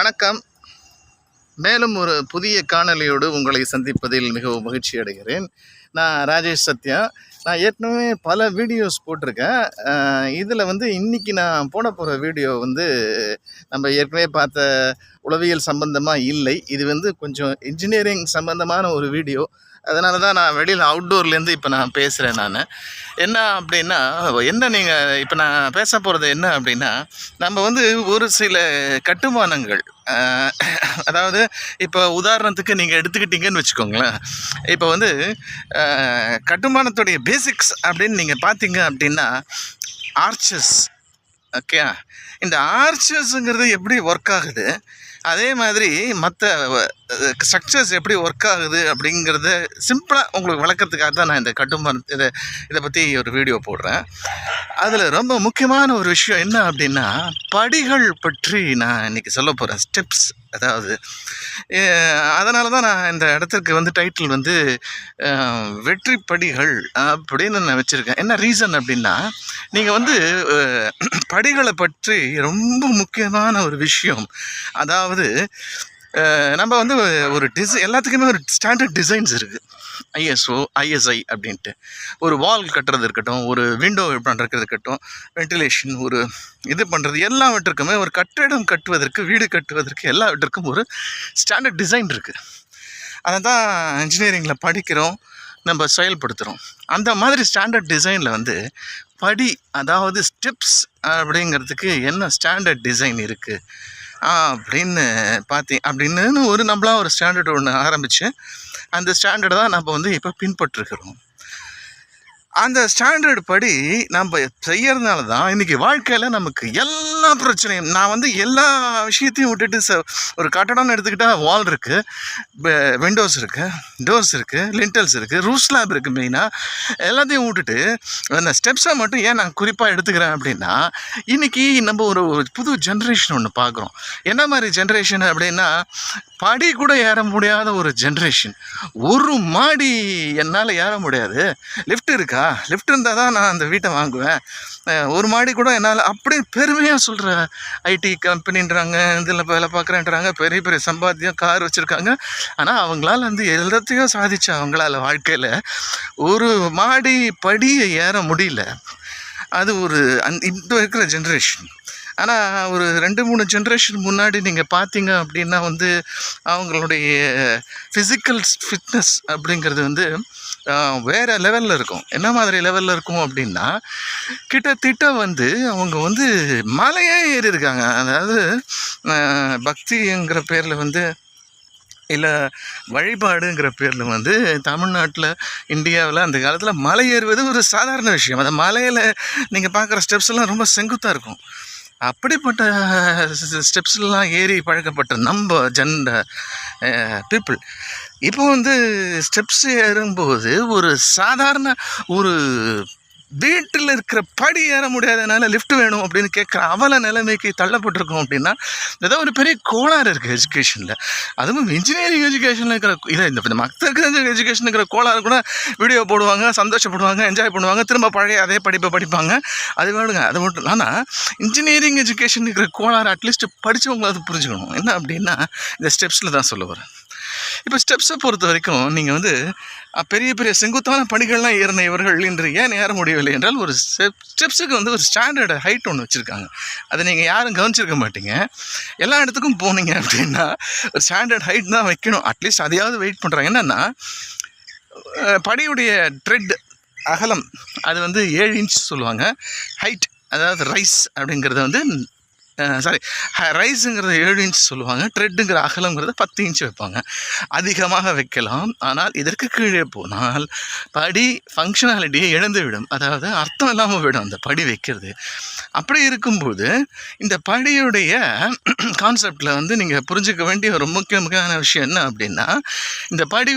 வணக்கம். மேலும் ஒரு புதிய காணொளியோடு உங்களை சந்திப்பதில் மிகவும் மகிழ்ச்சி அடைகிறேன். நான் ராஜேஷ் சத்யா. நான் ஏற்கனவே பல வீடியோஸ் போட்டிருக்கேன். இதில் இன்றைக்கி நான் போட போகிற வீடியோ நம்ம ஏற்கனவே பார்த்த உளவியல் சம்பந்தமாக இல்லை. இது கொஞ்சம் இன்ஜினியரிங் சம்பந்தமான ஒரு வீடியோ. அதனால தான் நான் வெளியில் அவுட்டோர்லேருந்து இப்போ நான் பேசுகிறேன். நான் என்ன அப்படின்னா, நீங்கள் இப்போ நான் பேச போகிறது என்ன அப்படின்னா, நம்ம ஒரு சில கட்டுமானங்கள், அதாவது இப்போ உதாரணத்துக்கு நீங்கள் எடுத்துக்கிட்டீங்கன்னு வச்சுக்கோங்களேன். இப்போ கட்டுமானத்துடைய பேசிக்ஸ் அப்படின்னு நீங்கள் பார்த்தீங்க அப்படின்னா, ஆர்ச்சஸ். ஓகே, இந்த ஆர்ச்சஸ்ங்கிறது எப்படி ஒர்க் ஆகுது, அதே மாதிரி மற்ற ஸ்ட்ரக்சர்ஸ் எப்படி ஒர்க் ஆகுது அப்படிங்கிறத சிம்பிளாக உங்களுக்கு விளக்கிறதுக்காக தான் நான் இந்த இதை பற்றி ஒரு வீடியோ போடுறேன். அதில் ரொம்ப முக்கியமான ஒரு விஷயம் என்ன அப்படின்னா, படிகள் பற்றி நான் இன்றைக்கி சொல்ல போகிறேன். ஸ்டெப்ஸ். அதாவது அதனால தான் நான் இந்த இடத்துக்கு டைட்டில் வெற்றி படிகள் அப்படின்னு நான் வச்சுருக்கேன். என்ன ரீசன் அப்படின்னா, நீங்கள் படிகளை பற்றி ரொம்ப முக்கியமான ஒரு விஷயம், அதாவது நம்ம ஒரு எல்லாத்துக்குமே ஒரு ஸ்டாண்டர்ட் டிசைன்ஸ் இருக்குது. ISO, ISI அப்படின்ட்டு. ஒரு வால் கட்டுறது இருக்கட்டும், ஒரு விண்டோ பண்ணுறது இருக்கட்டும், வென்டிலேஷன், ஒரு இது பண்ணுறது, எல்லாவற்றுக்குமே ஒரு கட்டிடம் கட்டுவதற்கு, வீடு கட்டுவதற்கு எல்லாவற்றுக்கும் ஒரு ஸ்டாண்டர்ட் டிசைன் இருக்குது. அதை தான் இன்ஜினியரிங்கில் படிக்கிறோம், நம்ம செயல்படுத்துகிறோம். அந்த மாதிரி ஸ்டாண்டர்ட் டிசைனில் படி, அதாவது ஸ்டெப்ஸ் அப்படிங்கிறதுக்கு என்ன ஸ்டாண்டர்ட் டிசைன் இருக்குது அப்படின்னு அப்படின்னு நம்மளா ஒரு ஸ்டாண்டர்ட் ஒன்று ஆரம்பித்து, அந்த ஸ்டாண்டர்டை தான் நம்ம இப்போ பின்பற்றுகிறோம். அந்த ஸ்டாண்டர்ட் படி நம்ம செய்யறதுனால தான் இன்றைக்கி வாழ்க்கையில் நமக்கு எல்லா பிரச்சனையும், நான் எல்லா விஷயத்தையும் விட்டுட்டு ஒரு கட்டடம்னு எடுத்துக்கிட்டால் வால் இருக்குது, விண்டோஸ் இருக்குது, டோர்ஸ் இருக்குது, லிண்டல்ஸ் இருக்குது, ரூஃப் ஸ்லாப் இருக்குது. மெயினாக எல்லாத்தையும் விட்டுட்டு அந்த ஸ்டெப்ஸை மட்டும் ஏன் நான் குறிப்பாக எடுத்துக்கிறேன் அப்படின்னா, இன்றைக்கி நம்ம ஒரு புது ஜென்ரேஷன் ஒன்று பார்க்குறோம். என்ன மாதிரி ஜென்ரேஷன் அப்படின்னா, படி கூட ஏற முடியாத ஒரு ஜென்ரேஷன். ஒரு மாடி என்னால் ஏற முடியாது, லிஃப்ட் இருக்கா, லிஃப்ட் இருந்தால் தான் நான் அந்த வீட்டை வாங்குவேன், ஒரு மாடி கூட என்னால், அப்படி பெருமையாக சொல்கிற ஐடி கம்பெனின்றாங்க, இதில் வேலை பார்க்குறேன்றாங்க, பெரிய பெரிய சம்பாத்தியம், கார் வச்சுருக்காங்க. ஆனால் அவங்களால எல்லாத்தையும் சாதிச்சு அவங்களால வாழ்க்கையில் ஒரு மாடி படியை ஏற முடியல. அது ஒரு இப்போ இருக்கிற ஜென்ரேஷன். ஆனால் ஒரு 2-3 ஜென்ரேஷன் முன்னாடி நீங்கள் பார்த்தீங்க அப்படின்னா அவங்களுடைய ஃபிசிக்கல் ஃபிட்னஸ் அப்படிங்கிறது வேறு லெவலில் இருக்கும். என்ன மாதிரி லெவலில் இருக்கும் அப்படின்னா, கிட்டத்தட்ட அவங்க மலையே ஏறி இருக்காங்க. அதாவது பக்திங்கிற பேரில் இல்லை வழிபாடுங்கிற பேரில் தமிழ்நாட்டில், இந்தியாவில் அந்த காலத்தில் மலை ஏறுவது ஒரு சாதாரண விஷயம். அந்த மலையில் நீங்கள் பார்க்குற ஸ்டெப்ஸ் எல்லாம் ரொம்ப செங்குத்தாக இருக்கும். அப்படிப்பட்ட ஸ்டெப்ஸ்லாம் ஏறி பழக்கப்பட்ட நம்ம பீப்புள் இப்போ ஸ்டெப்ஸ் ஏறும்போது ஒரு சாதாரண ஒரு வீட்டில் இருக்கிற படி ஏற முடியாதனால லிஃப்ட் வேணும் அப்படின்னு கேட்குற அவல நிலைமைக்கு தள்ளப்பட்டிருக்கோம். அப்படின்னா ஏதோ ஒரு பெரிய கோளாறு இருக்குது எஜுகேஷனில். அதுவும் இன்ஜினியரிங் எஜுகேஷனில் இருக்கிற இல்லை, இந்த மற்ற எஜுகேஷன் இருக்கிற கோளாறு கூட வீடியோ போடுவாங்க, சந்தோஷப்படுவாங்க, என்ஜாய் பண்ணுவாங்க, திரும்ப பழைய அதே படிப்பை படிப்பாங்க. அது வேணுங்க, அது மட்டும். ஆனால் இன்ஜினியரிங் எஜுகேஷன் இருக்கிற கோளாறு அட்லீஸ்ட் படித்தவங்க அது புரிஞ்சுக்கணும். என்ன அப்படின்னா, இந்த ஸ்டெப்ஸில் தான் சொல்ல வரேன். இப்போ ஸ்டெப்ஸை பொறுத்த வரைக்கும் நீங்கள் பெரிய பெரிய செங்குத்தான படிகள்லாம் ஏறின இவர்கள் இன்று ஏன் ஏற முடியவில்லை என்றால், ஒரு ஸ்டெப்ஸுக்கு ஒரு ஸ்டாண்டர்டு ஹைட் ஒன்று வச்சுருக்காங்க. அதை நீங்கள் யாரும் கவனிச்சிருக்க மாட்டீங்க. எல்லா இடத்துக்கும் போனீங்க அப்படின்னா ஒரு ஸ்டாண்டர்ட் ஹைட் தான் வைக்கணும். அட்லீஸ்ட் அதையாவது வெயிட் பண்ணுறாங்க. என்னென்னா, படியுடைய ட்ரெட் அகலம் அது 7 இன்ச் சொல்லுவாங்க. ஹைட், அதாவது ரைஸ் அப்படிங்கிறது ரைஸுங்கிறது 7 இன்ச் சொல்லுவாங்க. ட்ரெட்டுங்கிற அகலங்கிறது 10 இன்ச் வைப்பாங்க. அதிகமாக வைக்கலாம். ஆனால் இதற்கு கீழே போனால் படி ஃபங்க்ஷனாலிட்டியை இழந்துவிடும், அதாவது அர்த்தம் இல்லாமல் விடும் அந்த படி வைக்கிறது. அப்படி இருக்கும்போது இந்த படியுடைய கான்செப்டில் நீங்கள் புரிஞ்சிக்க வேண்டிய ஒரு முக்கியமான விஷயம் என்ன அப்படின்னா, இந்த படி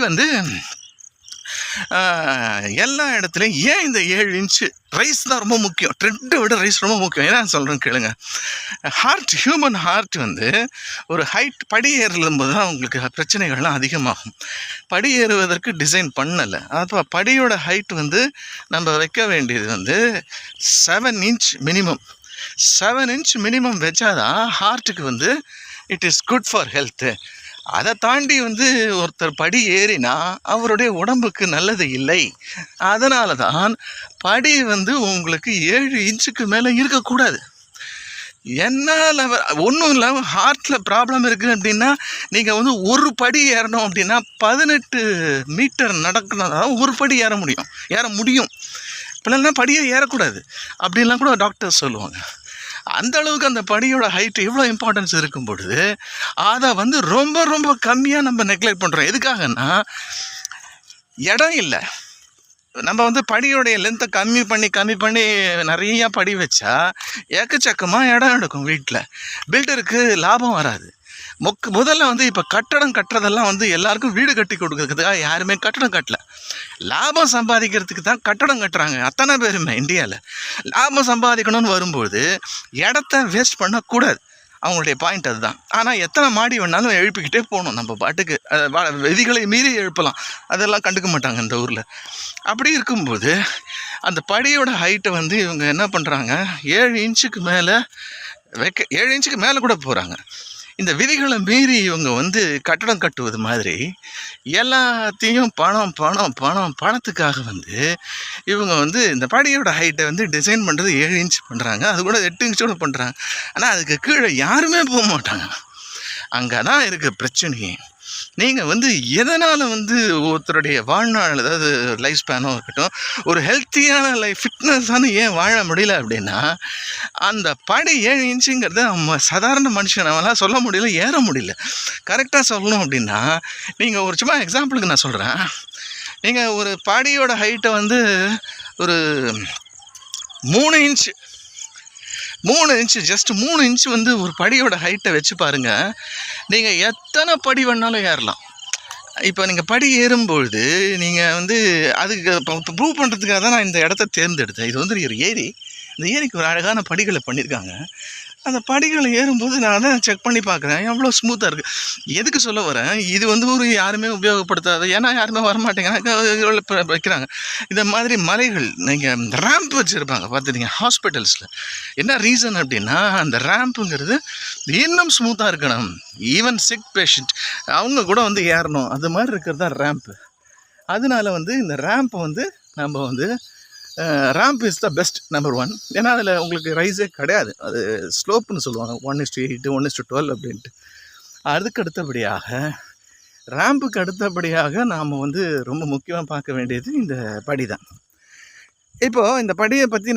எல்லா இடத்துலையும் ஏன் இந்த 7 இன்ச்சு ரைஸ் தான் ரொம்ப முக்கியம், ட்ரெட்டை விட ரைஸ் ரொம்ப முக்கியம். ஏன்னா சொல்கிறேன் கேளுங்க. ஹியூமன் ஹார்ட் ஒரு ஹைட் படி ஏறும்போது தான் உங்களுக்கு பிரச்சனைகள்லாம் அதிகமாகும். படி ஏறுவதற்கு டிசைன் பண்ணலை. அப்போ படியோட ஹைட் நம்ம வைக்க வேண்டியது 7 இன்ச் மினிமம். 7 இன்ச் மினிமம் வச்சாதான் ஹார்ட்டுக்கு it is good for health. அதை தாண்டி வந்து ஒருத்தர் படி ஏறினா அவருடைய உடம்புக்கு நல்லது இல்லை. அதனால தான் படி வந்து உங்களுக்கு 7 இன்ச்சுக்கு மேலே இருக்கக்கூடாது. என்னால் ஒன்றும் இல்லாமல் ஹார்ட்டில் ப்ராப்ளம் இருக்குது அப்படின்னா நீங்கள் வந்து ஒரு படி ஏறணும் அப்படின்னா 18 மீட்டர் நடக்கணும், ஒரு படி ஏற முடியும். இப்போல்லாம் படியை ஏறக்கூடாது அப்படின்லாம் கூட டாக்டர் சொல்லுவாங்க. அந்த அளவுக்கு அந்த படியோட ஹைட்டு எவ்வளோ இம்பார்ட்டன்ஸ் இருக்கும் பொழுது அதை வந்து ரொம்ப ரொம்ப கம்மியாக நம்ம நெக்லெக்ட் பண்ணுறோம். எதுக்காகன்னா இடம் இல்லை. நம்ம வந்து படியோடைய லென்த்தை கம்மி பண்ணி நிறையா படி வச்சா ஏக்கச்சக்கமாக இடம் எடுக்கும். வீட்டில் பில்டருக்கு லாபம் வராது. முதல்ல வந்து இப்போ கட்டடம் கட்டுறதெல்லாம் வந்து எல்லாருக்கும் வீடு கட்டி கொடுக்கறதுக்காக யாருமே கட்டடம் கட்டல. லாபம் சம்பாதிக்கிறதுக்கு தான் கட்டடம் கட்டுறாங்க அத்தனை பேருமே. இந்தியாவில் லாபம் சம்பாதிக்கணும்னு வரும்போது இடத்த வேஸ்ட் பண்ணக்கூடாது. அவங்களுடைய பாயிண்ட் அதுதான். ஆனால் எத்தனை மாடி வேணாலும் எழுப்பிக்கிட்டே போகணும் நம்ம பாட்டுக்கு. விதிகளை மீறி எழுப்பலாம், அதெல்லாம் கண்டுக்க மாட்டாங்க இந்த ஊரில். அப்படி இருக்கும்போது அந்த படியோட ஹைட்டை வந்து இவங்க என்ன பண்ணுறாங்க, 7 இன்ச்சுக்கு மேலே 7 இன்ச்சுக்கு மேலே கூட போகிறாங்க. இந்த விதிகளை மீறி இவங்க வந்து கட்டடம் கட்டுவது மாதிரி எல்லாத்தையும் பணத்துக்காக வந்து இவங்க வந்து இந்த படியோட ஹைட்டை வந்து டிசைன் பண்ணுறது 7 இன்ச் பண்ணுறாங்க, அது கூட 8 இன்ச்சோடு பண்ணுறாங்க. ஆனால் அதுக்கு கீழே யாருமே போக மாட்டாங்க. அங்கே தான் இருக்குது பிரச்சனையே. நீங்கள் வந்து எதனால் வந்து ஒருத்தருடைய வாழ்நாள், அதாவது லைஃப் ஸ்பேனோ இருக்கட்டும், ஒரு ஹெல்த்தியான ஃபிட்னஸான ஏன் வாழ முடியல அப்படின்னா அந்த படி 7 இன்ச்சுங்கிறத நம்ம சாதாரண மனுஷன் நம்மளால் சொல்ல முடியல, ஏற முடியல. கரெக்டாக சொல்லணும் அப்படின்னா நீங்கள் ஒரு சும்மா எக்ஸாம்பிளுக்கு நான் சொல்கிறேன். நீங்கள் ஒரு படியோட ஹைட்டை வந்து ஒரு 3 இன்ச்சு ஜஸ்ட் 3 இன்ச்சு வந்து ஒரு படியோட ஹைட்டை வச்சு பாருங்கள். நீங்கள் எத்தனை படி வேணாலும் ஏறலாம். இப்போ நீங்கள் படி ஏறும்பொழுது நீங்கள் வந்து அதுக்கு ப்ரூவ் பண்ணுறதுக்காக தான் நான் இந்த இடத்த தேர்ந்தெடுத்தேன். இது வந்து ஒரு ஏரி. இந்த ஏரிக்கு ஒரு அழகான படிகளை பண்ணியிருக்காங்க. அந்த படிகளை ஏறும்போது நான் தான் செக் பண்ணி பார்க்குறேன் எவ்வளோ ஸ்மூத்தாக இருக்குது. எதுக்கு சொல்ல வரேன், இது வந்து ஒரு யாருமே உபயோகப்படுத்தாது, ஏன்னா யாருமே வரமாட்டேங்கிறாங்க, வைக்கிறாங்க. இந்த மாதிரி மலைகள் நீங்கள் ரேம்ப் வச்சுருப்பாங்க பார்த்துட்டீங்க ஹாஸ்பிட்டல்ஸில். என்ன ரீசன் அப்படின்னா அந்த ரேம்புங்கிறது இன்னும் ஸ்மூத்தாக இருக்கணும். ஈவன் சிக் பேஷண்ட் அவங்க கூட வந்து ஏறணும், அது மாதிரி இருக்கிறது தான் ரேம்ப்பு. அதனால வந்து இந்த ரேம்பை வந்து நம்ம வந்து ramp is the best number 1. ஏன்னா அதில் உங்களுக்கு ரைஸே கிடையாது, அது ஸ்லோப்புன்னு சொல்லுவாங்க, 1:8 1:12 அப்படின்ட்டு. அதுக்கு அடுத்தபடியாக ரேம்புக்கு அடுத்தபடியாக நாம் வந்து ரொம்ப முக்கியமாக பார்க்க வேண்டியது இந்த படி தான். இப்போது இந்த படியை பற்றி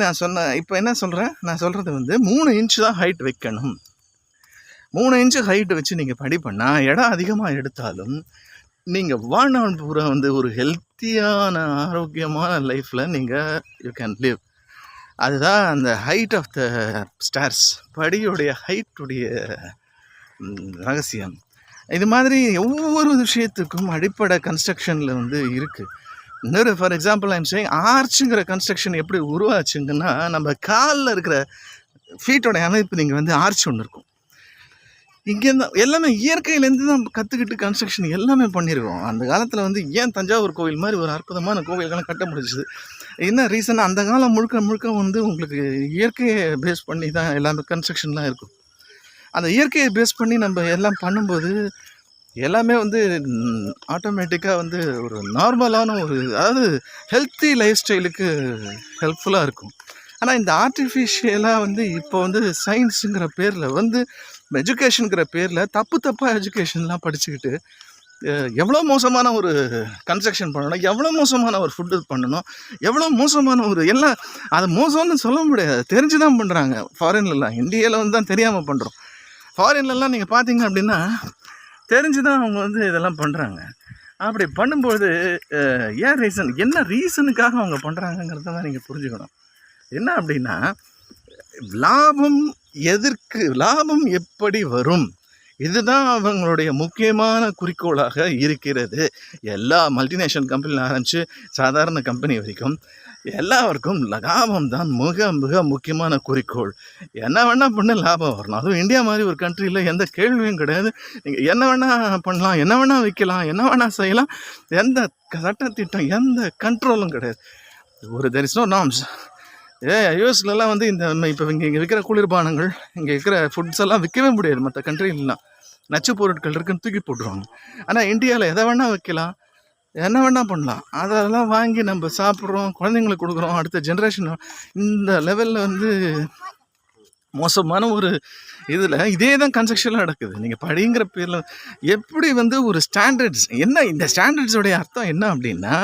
இப்போ என்ன சொல்கிறேன், நான் சொல்கிறது வந்து 3 இன்ச்சு தான் ஹைட் வைக்கணும். 3 இன்ச்சு ஹைட்டு வச்சு நீங்கள் படி பண்ணால் இடம் அதிகமாக எடுத்தாலும் நீங்கள் வாழ்நாள் பூரா வந்து ஒரு ஹெல்த்தியான ஆரோக்கியமான லைஃப்பில் நீங்கள் யூ கேன் லிவ். அதுதான் அந்த ஹைட் ஆஃப் த ஸ்டார்ஸ், படியுடைய ஹைட்டுடைய ரகசியம். இது மாதிரி ஒவ்வொரு விஷயத்துக்கும் அடிப்படை கன்ஸ்ட்ரக்ஷனில் வந்து இருக்குது. இன்னொரு ஃபார் எக்ஸாம்பிள் ஐம் சேயிங், ஆர்ச்சுங்கிற கன்ஸ்ட்ரக்ஷன் எப்படி உருவாச்சுங்கன்னா நம்ம காலில் இருக்கிற ஃபீட்டோட அமைப்பு நீங்கள் வந்து ஆர்ச் ஒன்று இருக்கும். இங்கேருந்து எல்லாமே இயற்கையிலேருந்து தான் கற்றுக்கிட்டு கன்ஸ்ட்ரக்ஷன் எல்லாமே பண்ணியிருக்கோம். அந்த காலத்தில் வந்து ஏன் தஞ்சாவூர் கோவில் மாதிரி ஒரு அற்புதமான கோவில்கள்லாம் கட்ட முடிஞ்சுது, என்ன ரீசன், அந்த காலம் முழுக்க வந்து உங்களுக்கு இயற்கையை பேஸ் பண்ணி தான் எல்லாமே கன்ஸ்ட்ரக்ஷன்லாம் இருக்கும். அந்த இயற்கையை பேஸ் பண்ணி நம்ம எல்லாம் பண்ணும்போது எல்லாமே வந்து ஆட்டோமேட்டிக்காக வந்து ஒரு நார்மலான அதாவது ஹெல்த்தி லைஃப் ஸ்டைலுக்கு ஹெல்ப்ஃபுல்லாக இருக்கும். ஆனால் இந்த ஆர்டிஃபிஷியலாக வந்து இப்போ வந்து சயின்ஸுங்கிற பேரில் வந்து எஜுகேஷனுங்கிற பேரில் தப்பாக எஜுகேஷன்லாம் படிச்சுக்கிட்டு எவ்வளோ மோசமான ஒரு கன்ஸ்ட்ரக்ஷன் பண்ணணும், எவ்வளோ மோசமான ஒரு ஃபுட்டு பண்ணணும், எவ்வளோ மோசமான எல்லாம் அதை மோசம்னு சொல்ல முடியாது, தெரிஞ்சு தான் பண்ணுறாங்க ஃபாரின்லலாம். இந்தியாவில் வந்து தான் தெரியாமல் பண்ணுறோம். ஃபாரின்லலாம் நீங்கள் பார்த்தீங்க அப்படின்னா தெரிஞ்சு தான் அவங்க வந்து இதெல்லாம் பண்ணுறாங்க. அப்படி பண்ணும்போது ஏன் ரீசன், என்ன ரீசனுக்காக அவங்க பண்ணுறாங்கங்கிறத தான் நீங்கள் புரிஞ்சுக்கணும். என்ன அப்படின்னா லாபம் எப்படி வரும், இதுதான் அவங்களுடைய முக்கியமான குறிக்கோளாக இருக்கிறது. எல்லா மல்டிநேஷனல் கம்பெனியில் ஆரம்பித்து சாதாரண கம்பெனி வரைக்கும் எல்லாருக்கும் லாபம் தான் மிக மிக முக்கியமான குறிக்கோள். என்ன வேணால் பண்ண லாபம் வரணும். அதுவும் இந்தியா மாதிரி ஒரு கண்ட்ரியில் எந்த கேள்வியும் கிடையாது. நீங்கள் என்ன வேணால் பண்ணலாம், என்ன வேணால் விற்கலாம், என்ன வேணால் செய்யலாம், எந்த சட்டத்திட்டம் எந்த கண்ட்ரோலும் கிடையாது. There is no norms. யூஎஸ்லலாம் வந்து இந்த இப்போ இங்கே விற்கிற குளிர்பானங்கள், இங்கே இருக்கிற ஃபுட்ஸ் எல்லாம் விற்கவே முடியாது மற்ற கண்ட்ரிலாம். நச்சு பொருட்கள் இருக்குன்னு தூக்கி போட்டுருவாங்க. ஆனால் இந்தியாவில் எதை வேணால் வைக்கலாம், என்ன வேணால் பண்ணலாம். அதெல்லாம் வாங்கி நம்ம சாப்பிட்றோம், குழந்தைங்களுக்கு கொடுக்குறோம். அடுத்த ஜென்ரேஷன் இந்த லெவலில் வந்து மோசமான ஒரு இதில் இதே தான் கன்ஸ்ட்ரக்ஷன்லாம் நடக்குது. நீங்கள் படிங்கிற பேரில் எப்படி வந்து ஒரு ஸ்டாண்டர்ட்ஸ் என்ன, இந்த ஸ்டாண்டர்ட்ஸோடைய அர்த்தம் என்ன அப்படின்னா,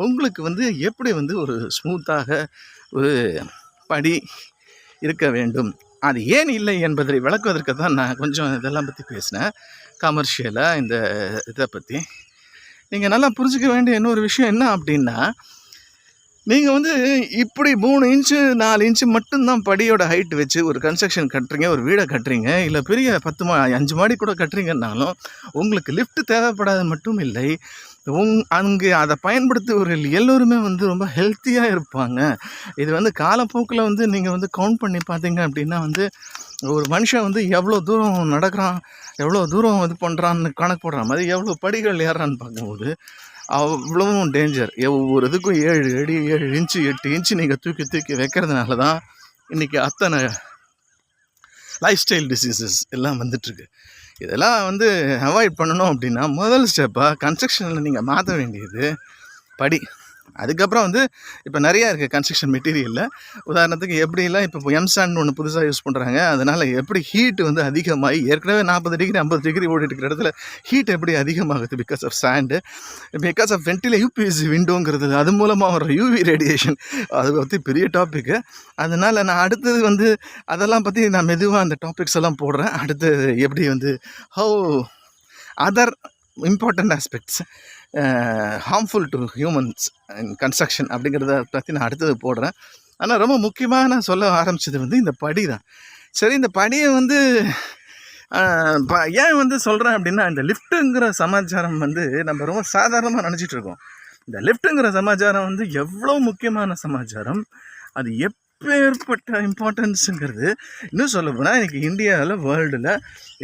உங்களுக்கு வந்து எப்படி வந்து ஒரு ஸ்மூத்தாக ஒரு படி இருக்க வேண்டும், அது ஏன் இல்லை என்பதை விளக்குவதற்கு தான் நான் கொஞ்சம் இதெல்லாம் பற்றி பேசினேன். கமர்ஷியலாக இந்த இதை பற்றி நீங்கள் நல்லா புரிஞ்சுக்க வேண்டிய இன்னொரு விஷயம் என்ன அப்படின்னா, நீங்கள் வந்து இப்படி 3 இன்ச்சு 4 இன்ச்சு மட்டும்தான் படியோட ஹைட் வச்சு ஒரு கன்ஸ்ட்ரக்ஷன் கட்டுறீங்க, ஒரு வீடை கட்டுறீங்க, இல்லை பெரிய 5 மாடி கூட கட்டுறீங்கன்னாலும் உங்களுக்கு லிஃப்ட் தேவைப்படாத மட்டும் இல்லை, அங்கே அதை பயன்படுத்துவர்கள் எல்லோருமே வந்து ரொம்ப ஹெல்த்தியாக இருப்பாங்க. இது வந்து காலப்போக்கில் வந்து நீங்கள் வந்து கவுண்ட் பண்ணி பார்த்தீங்க அப்படின்னா வந்து ஒரு மனுஷன் வந்து எவ்வளோ தூரம் நடக்கிறான், எவ்வளோ தூரம் இது பண்ணுறான்னு கணக்கு போடுற மாதிரி எவ்வளோ படிகள் ஏறுறான்னு பார்க்கும்போது அவ்வளவும் டேஞ்சர். ஒவ்வொரு இதுக்கும் 7 அடி 7 இன்ச்சு 8 இன்ச்சு நீங்கள் தூக்கி வைக்கிறதுனால தான் இன்றைக்கி அத்தனை லைஃப் ஸ்டைல் டிசீசஸ் எல்லாம் வந்துட்டுருக்கு. இதெல்லாம் வந்து அவாய்ட் பண்ணணும் அப்படின்னா முதல் ஸ்டெப்பாக கன்ஸ்ட்ரக்ஷனில் நீங்கள் மாற்ற வேண்டியது படி. அதுக்கப்புறம் வந்து இப்போ நிறையா இருக்குது கன்ஸ்ட்ரக்ஷன் மெட்டீரியலில். உதாரணத்துக்கு எப்படிலாம் இப்போ எம்சாண்ட் ஒன்று புதுசாக யூஸ் பண்ணுறாங்க, அதனால் எப்படி ஹீட் வந்து அதிகமாகி ஏற்கனவே 40 டிகிரி 50 டிகிரி ஓடிட்டு இருக்கிற இடத்துல ஹீட் எப்படி அதிகமாகுது, because of sand, because of UPVC விண்டோங்கிறது, அது மூலமாக வர யூவி ரேடியேஷன், அதை பற்றி பெரிய டாப்பிக்கு. அதனால் நான் அடுத்தது வந்து அதெல்லாம் பற்றி நான் மெதுவாக அந்த டாபிக்ஸ் எல்லாம் போடுறேன். அடுத்து எப்படி வந்து how other important aspects harmful to humans in construction அப்படிங்கிறத பற்றி நான் அடுத்தது போடுறேன். ஆனால் ரொம்ப முக்கியமாக நான் சொல்ல ஆரம்பித்தது வந்து இந்த படி தான். சரி, இந்த படியை வந்து ஏன் வந்து சொல்கிறேன் அப்படின்னா, இந்த லிஃப்ட்டுங்கிற சமாச்சாரம் வந்து நம்ம ரொம்ப சாதாரணமாக நினச்சிட்டு இருக்கோம். இந்த லிஃப்ட்டுங்கிற சமாச்சாரம் வந்து எவ்வளோ முக்கியமான சமாச்சாரம், அது எப்பேற்பட்ட இம்பார்ட்டன்ஸுங்கிறது. இன்னும் சொல்ல போனால் இன்றைக்கி இந்தியாவில் வேர்ல்டில்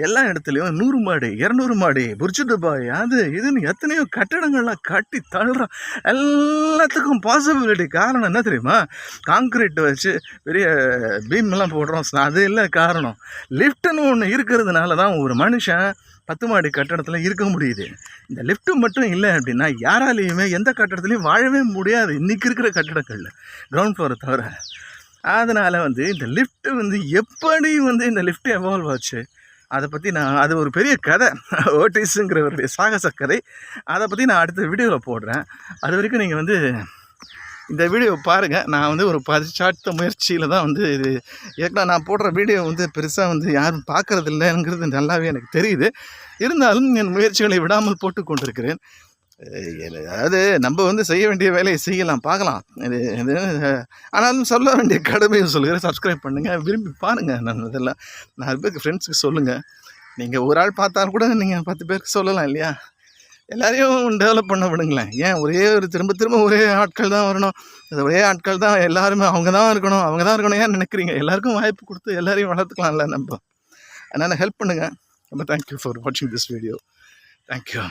எல்லா இடத்துலையும் 100 மாடி 200 மாடி புர்ஜ் துபாய் அது இதுன்னு எத்தனையோ கட்டடங்கள்லாம் கட்டி தள்ளுறோம். எல்லாத்துக்கும் பாசிபிலிட்டி காரணம் என்ன தெரியுமா? காங்க்ரீட் வச்சு பெரிய பீம்லாம் போடுறோம், அது இல்லை காரணம். லிஃப்ட்டுன்னு ஒன்று இருக்கிறதுனால தான் ஒரு மனுஷன் 10 மாடி கட்டடத்தில் இருக்க முடியுது. இந்த லிஃப்ட்டு மட்டும் இல்லை அப்படின்னா யாராலையுமே எந்த கட்டடத்துலையும் வாழவே முடியாது இன்றைக்கி இருக்கிற கட்டடங்களில், கிரவுண்ட் ஃப்ளோரை தவிர. அதனால் வந்து இந்த லிஃப்ட்டு வந்து எப்படி வந்து இந்த லிஃப்ட்டு எவால்வ் ஆச்சு, அதை பற்றி நான், அது ஒரு பெரிய கதை, ஓட்டிஸுங்கிறவருடைய சாகச கதை. அதை பற்றி நான் அடுத்த வீடியோவில் போடுறேன். அது வரைக்கும் நீங்கள் வந்து இந்த வீடியோ பாருங்கள். நான் வந்து ஒரு பரிச்சார்த்த முயற்சியில் தான் வந்து இது ஏற்கனவே நான் போடுற வீடியோ வந்து பெருசாக வந்து யாரும் பார்க்குறது இல்லைங்கிறது நல்லாவே எனக்கு தெரியுது. இருந்தாலும் என் முயற்சிகளை விடாமல் போட்டு கொண்டிருக்கிறேன். அதாவது நம்ம வந்து செய்ய வேண்டிய வேலையை செய்யலாம், பார்க்கலாம். இது ஆனாலும் சொல்ல வேண்டிய கடமையை சொல்லுகிறேன். சப்ஸ்கிரைப் பண்ணுங்கள், விரும்பி பாருங்கள். நான் இதெல்லாம் 4 பேருக்கு ஃப்ரெண்ட்ஸுக்கு சொல்லுங்கள். நீங்கள் ஒரு ஆள் பார்த்தாலும் கூட நீங்கள் 10 பேருக்கு சொல்லலாம் இல்லையா? எல்லாரையும் டெவலப் பண்ண விடுங்களேன். ஏன் ஒரே ஒரு திரும்ப ஒரே ஆட்கள் தான் வரணும், ஒரே ஆட்கள் தான் எல்லாருமே அவங்க தான் இருக்கணும் ஏன் நினைக்கிறீங்க? எல்லாருக்கும் வாய்ப்பு கொடுத்து எல்லாரையும் வளர்த்துக்கலாம்ல நம்ம. அதனால் ஹெல்ப் பண்ணுங்கள். ரொம்ப தேங்க்யூ ஃபார் வாட்சிங் திஸ் வீடியோ. தேங்க்யூ.